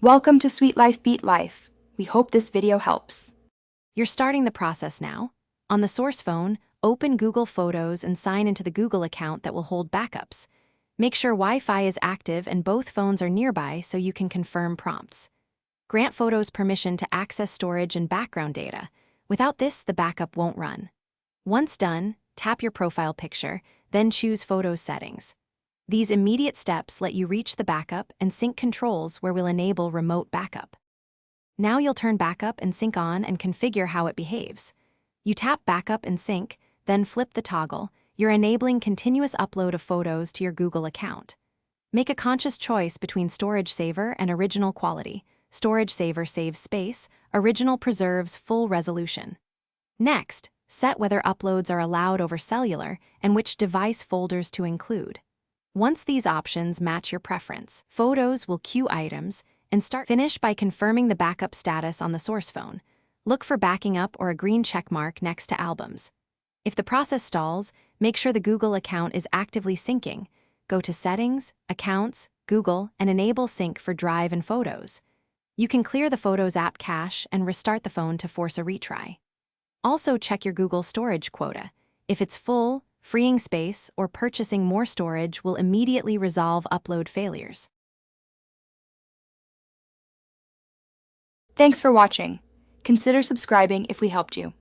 Welcome to Sweet Life Beat Life. We hope this video helps. You're starting the process now. On the source phone, open Google Photos and sign into the Google account that will hold backups. Make sure Wi-Fi is active and both phones are nearby so you can confirm prompts. Grant Photos permission to access storage and background data. Without this, the backup won't run. Once done, tap your profile picture, then choose Photos settings. These immediate steps let you reach the backup and sync controls where we'll enable remote backup. Now you'll turn backup and sync on and configure how it behaves. You tap backup and sync, then flip the toggle. You're enabling continuous upload of photos to your Google account. Make a conscious choice between Storage Saver and Original Quality. Storage Saver saves space, Original preserves full resolution. Next, set whether uploads are allowed over cellular and which device folders to include. Once these options match your preference, Photos will queue items and finish by confirming the backup status on the source phone. Look for backing up or a green check mark next to albums. If the process stalls, make sure the Google account is actively syncing. Go to Settings, Accounts, Google, and enable sync for Drive and Photos. You can clear the Photos app cache and restart the phone to force a retry. Also check your Google storage quota. If it's full, freeing space or purchasing more storage will immediately resolve upload failures. Thanks for watching. Consider subscribing if we helped you.